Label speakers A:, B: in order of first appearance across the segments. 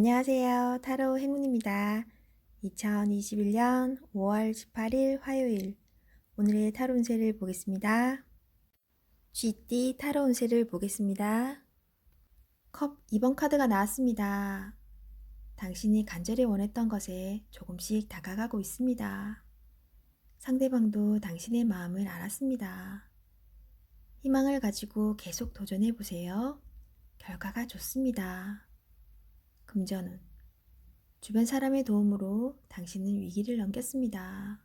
A: 안녕하세요. 타로 행운입니다. 2021년 5월 18일 화요일 오늘의 타로 운세를 보겠습니다. 쥐띠 타로 운세를 보겠습니다. 컵 2번 카드가 나왔습니다. 당신이 간절히 원했던 것에 조금씩 다가가고 있습니다. 상대방도 당신의 마음을 알았습니다. 희망을 가지고 계속 도전해 보세요. 결과가 좋습니다. 금전운 주변 사람의 도움으로 당신은 위기를 넘겼습니다.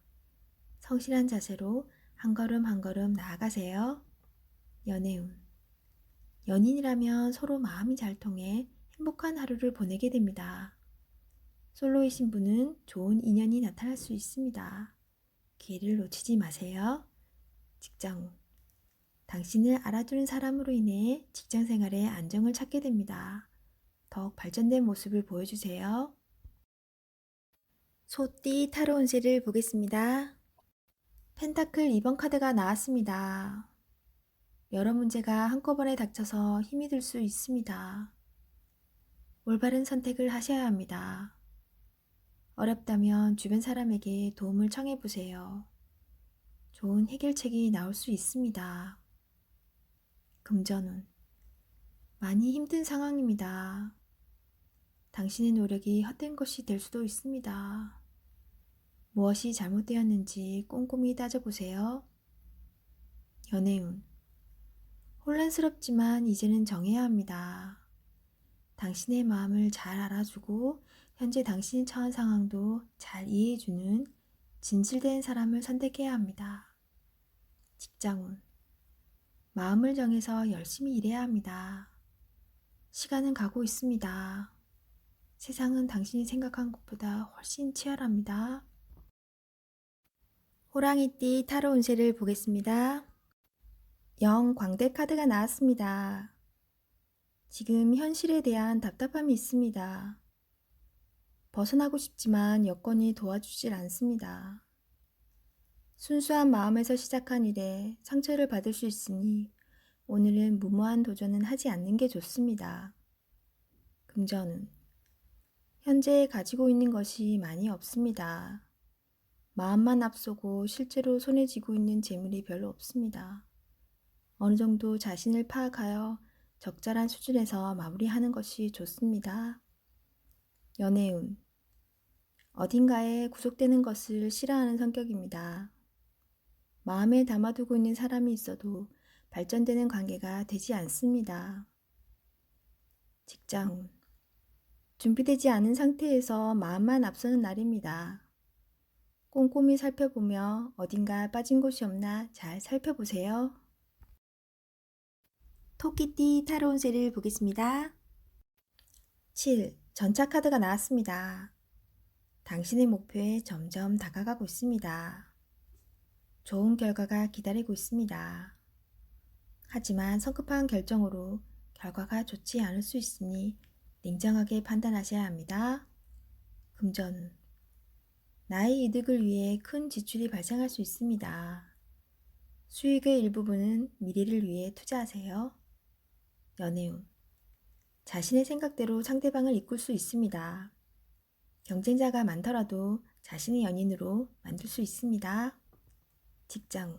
A: 성실한 자세로 한 걸음 한 걸음 나아가세요. 연애운 연인이라면 서로 마음이 잘 통해 행복한 하루를 보내게 됩니다. 솔로이신 분은 좋은 인연이 나타날 수 있습니다. 기회를 놓치지 마세요. 직장운 당신을 알아주는 사람으로 인해 직장 생활에 안정을 찾게 됩니다. 더욱 발전된 모습을 보여주세요. 소띠 타로 운세를 보겠습니다. 펜타클 2번 카드가 나왔습니다. 여러 문제가 한꺼번에 닥쳐서 힘이 들 수 있습니다. 올바른 선택을 하셔야 합니다. 어렵다면 주변 사람에게 도움을 청해 보세요. 좋은 해결책이 나올 수 있습니다. 금전운 많이 힘든 상황입니다. 당신의 노력이 헛된 것이 될 수도 있습니다. 무엇이 잘못되었는지 꼼꼼히 따져보세요. 연애운 혼란스럽지만 이제는 정해야 합니다. 당신의 마음을 잘 알아주고 현재 당신이 처한 상황도 잘 이해해주는 진실된 사람을 선택해야 합니다. 직장운 마음을 정해서 열심히 일해야 합니다. 시간은 가고 있습니다. 세상은 당신이 생각한 것보다 훨씬 치열합니다. 호랑이띠 타로 운세를 보겠습니다. 영광대 카드가 나왔습니다. 지금 현실에 대한 답답함이 있습니다. 벗어나고 싶지만 여건이 도와주질 않습니다. 순수한 마음에서 시작한 일에 상처를 받을 수 있으니 오늘은 무모한 도전은 하지 않는 게 좋습니다. 금전운 현재 가지고 있는 것이 많이 없습니다. 마음만 앞서고 실제로 손에 쥐고 있는 재물이 별로 없습니다. 어느 정도 자신을 파악하여 적절한 수준에서 마무리하는 것이 좋습니다. 연애운 어딘가에 구속되는 것을 싫어하는 성격입니다. 마음에 담아두고 있는 사람이 있어도 발전되는 관계가 되지 않습니다. 직장운 준비되지 않은 상태에서 마음만 앞서는 날입니다. 꼼꼼히 살펴보며 어딘가 빠진 곳이 없나 잘 살펴보세요. 토끼띠 타로 운세를 보겠습니다. 7. 전차 카드가 나왔습니다. 당신의 목표에 점점 다가가고 있습니다. 좋은 결과가 기다리고 있습니다. 하지만 성급한 결정으로 결과가 좋지 않을 수 있으니 냉정하게 판단하셔야 합니다. 금전운 나의 이득을 위해 큰 지출이 발생할 수 있습니다. 수익의 일부분은 미래를 위해 투자하세요. 연애운 자신의 생각대로 상대방을 이끌 수 있습니다. 경쟁자가 많더라도 자신의 연인으로 만들 수 있습니다. 직장운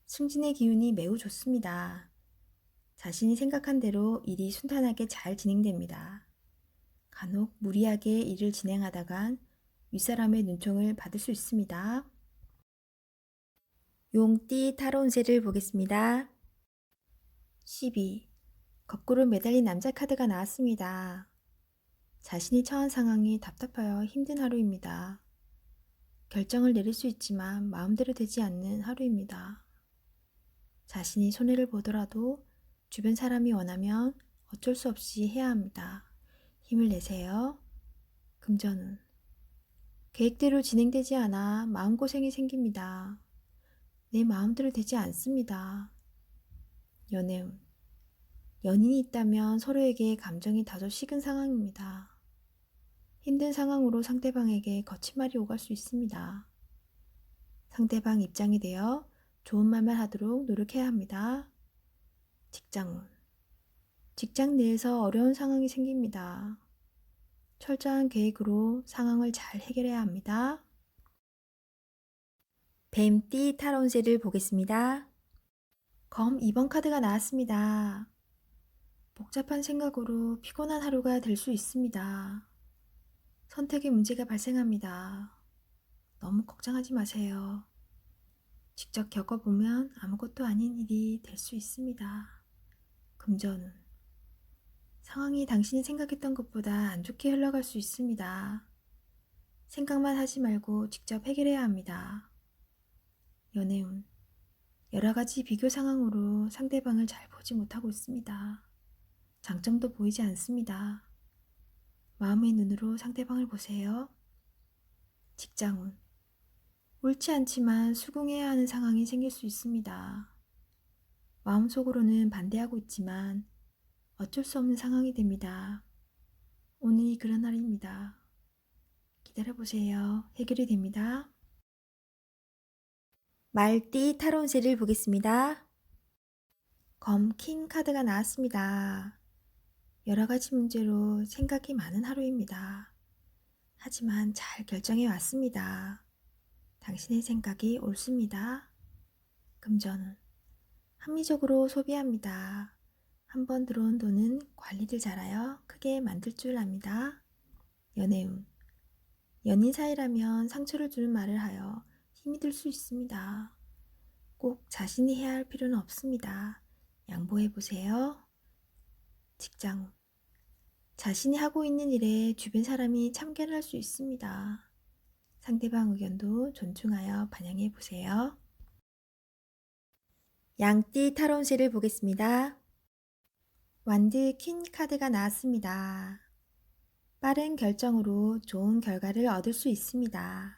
A: 승진의 기운이 매우 좋습니다. 자신이 생각한 대로 일이 순탄하게 잘 진행됩니다. 간혹 무리하게 일을 진행하다간 윗사람의 눈총을 받을 수 있습니다. 용띠 타로 운세를 보겠습니다. 12. 거꾸로 매달린 남자 카드가 나왔습니다. 자신이 처한 상황이 답답하여 힘든 하루입니다. 결정을 내릴 수 있지만 마음대로 되지 않는 하루입니다. 자신이 손해를 보더라도 주변 사람이 원하면 어쩔 수 없이 해야 합니다. 힘을 내세요. 금전운 계획대로 진행되지 않아 마음고생이 생깁니다. 내 마음대로 되지 않습니다. 연애운 연인이 있다면 서로에게 감정이 다소 식은 상황입니다. 힘든 상황으로 상대방에게 거친 말이 오갈 수 있습니다. 상대방 입장이 되어 좋은 말만 하도록 노력해야 합니다. 직장운 직장 내에서 어려운 상황이 생깁니다. 철저한 계획으로 상황을 잘 해결해야 합니다. 뱀띠 타로운세를 보겠습니다. 검 2번 카드가 나왔습니다. 복잡한 생각으로 피곤한 하루가 될 수 있습니다. 선택에 문제가 발생합니다. 너무 걱정하지 마세요. 직접 겪어보면 아무것도 아닌 일이 될 수 있습니다. 금전운. 상황이 당신이 생각했던 것보다 안 좋게 흘러갈 수 있습니다. 생각만 하지 말고 직접 해결해야 합니다. 연애운. 여러 가지 비교 상황으로 상대방을 잘 보지 못하고 있습니다. 장점도 보이지 않습니다. 마음의 눈으로 상대방을 보세요. 직장운. 옳지 않지만 수긍해야 하는 상황이 생길 수 있습니다. 마음속으로는 반대하고 있지만 어쩔 수 없는 상황이 됩니다. 오늘이 그런 날입니다. 기다려보세요. 해결이 됩니다. 말띠 타로운세를 보겠습니다. 검 킹 카드가 나왔습니다. 여러 가지 문제로 생각이 많은 하루입니다. 하지만 잘 결정해 왔습니다. 당신의 생각이 옳습니다. 금전운. 합리적으로 소비합니다. 한번 들어온 돈은 관리를 잘하여 크게 만들 줄 압니다. 연애운. 연인 사이라면 상처를 주는 말을 하여 힘이 들 수 있습니다. 꼭 자신이 해야 할 필요는 없습니다. 양보해 보세요. 직장운. 자신이 하고 있는 일에 주변 사람이 참견을 할 수 있습니다. 상대방 의견도 존중하여 반영해 보세요. 양띠 타로운세를 보겠습니다. 완드 퀸 카드가 나왔습니다. 빠른 결정으로 좋은 결과를 얻을 수 있습니다.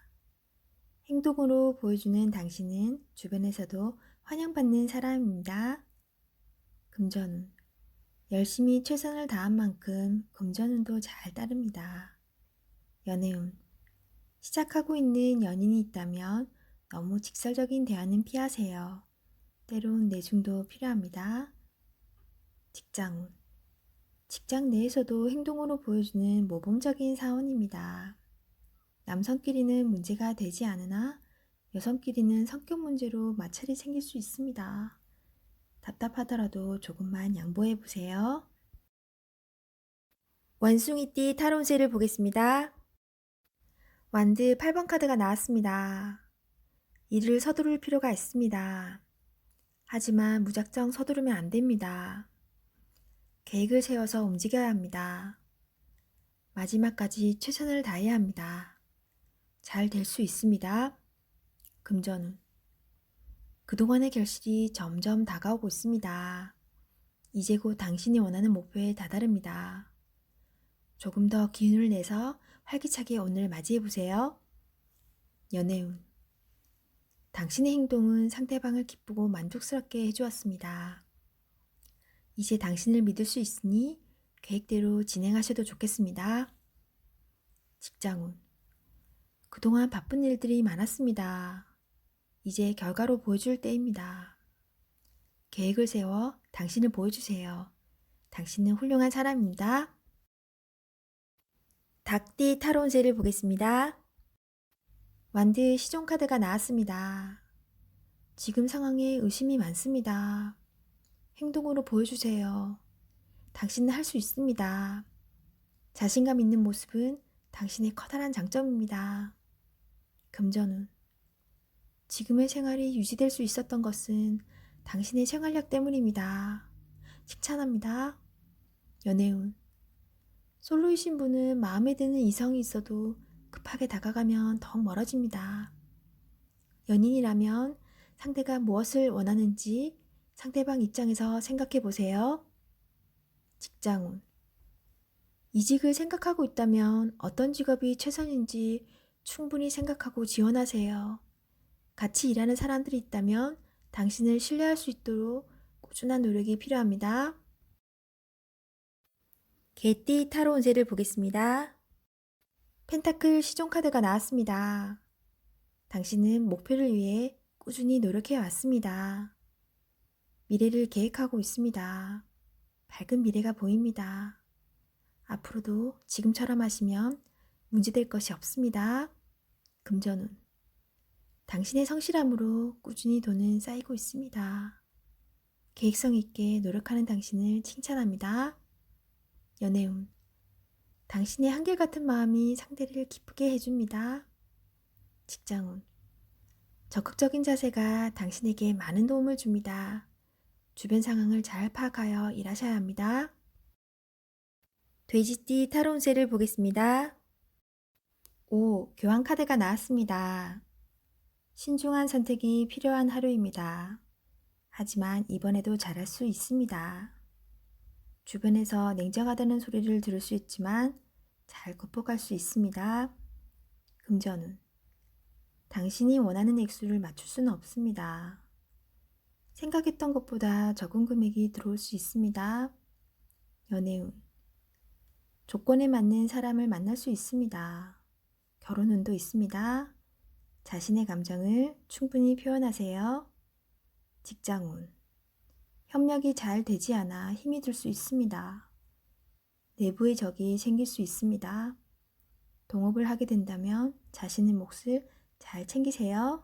A: 행동으로 보여주는 당신은 주변에서도 환영받는 사람입니다. 금전운. 열심히 최선을 다한 만큼 금전운도 잘 따릅니다. 연애운. 시작하고 있는 연인이 있다면 너무 직설적인 대화는 피하세요. 때론 내중도 필요합니다. 직장운. 직장 내에서도 행동으로 보여주는 모범적인 사원입니다. 남성끼리는 문제가 되지 않으나 여성끼리는 성격 문제로 마찰이 생길 수 있습니다. 답답하더라도 조금만 양보해 보세요. 원숭이띠 타로운세를 보겠습니다. 완드 8번 카드가 나왔습니다. 일을 서두를 필요가 있습니다. 하지만 무작정 서두르면 안 됩니다. 계획을 세워서 움직여야 합니다. 마지막까지 최선을 다해야 합니다. 잘 될 수 있습니다. 금전운. 그동안의 결실이 점점 다가오고 있습니다. 이제 곧 당신이 원하는 목표에 다다릅니다. 조금 더 기운을 내서 활기차게 오늘 맞이해보세요. 연애운. 당신의 행동은 상대방을 기쁘고 만족스럽게 해주었습니다. 이제 당신을 믿을 수 있으니 계획대로 진행하셔도 좋겠습니다. 직장운. 그동안 바쁜 일들이 많았습니다. 이제 결과로 보여줄 때입니다. 계획을 세워 당신을 보여주세요. 당신은 훌륭한 사람입니다. 닭띠 타로운세를 보겠습니다. 완드 시종 카드가 나왔습니다. 지금 상황에 의심이 많습니다. 행동으로 보여주세요. 당신은 할 수 있습니다. 자신감 있는 모습은 당신의 커다란 장점입니다. 금전운. 지금의 생활이 유지될 수 있었던 것은 당신의 생활력 때문입니다. 칭찬합니다. 연애운. 솔로이신 분은 마음에 드는 이성이 있어도 급하게 다가가면 더욱 멀어집니다. 연인이라면 상대가 무엇을 원하는지 상대방 입장에서 생각해 보세요. 직장운. 이직을 생각하고 있다면 어떤 직업이 최선인지 충분히 생각하고 지원하세요. 같이 일하는 사람들이 있다면 당신을 신뢰할 수 있도록 꾸준한 노력이 필요합니다. 개띠 타로 운세를 보겠습니다. 펜타클 시종 카드가 나왔습니다. 당신은 목표를 위해 꾸준히 노력해 왔습니다. 미래를 계획하고 있습니다. 밝은 미래가 보입니다. 앞으로도 지금처럼 하시면 문제될 것이 없습니다. 금전운. 당신의 성실함으로 꾸준히 돈은 쌓이고 있습니다. 계획성 있게 노력하는 당신을 칭찬합니다. 연애운. 당신의 한결같은 마음이 상대를 기쁘게 해줍니다. 직장운. 적극적인 자세가 당신에게 많은 도움을 줍니다. 주변 상황을 잘 파악하여 일하셔야 합니다. 돼지띠 타로 운세를 보겠습니다. 5. 교환 카드가 나왔습니다. 신중한 선택이 필요한 하루입니다. 하지만 이번에도 잘할 수 있습니다. 주변에서 냉정하다는 소리를 들을 수 있지만 잘 극복할 수 있습니다. 금전운. 당신이 원하는 액수를 맞출 수는 없습니다. 생각했던 것보다 적은 금액이 들어올 수 있습니다. 연애운. 조건에 맞는 사람을 만날 수 있습니다. 결혼운도 있습니다. 자신의 감정을 충분히 표현하세요. 직장운. 협력이 잘 되지 않아 힘이 들 수 있습니다. 내부의 적이 생길 수 있습니다. 동업을 하게 된다면 자신의 몫을 잘 챙기세요.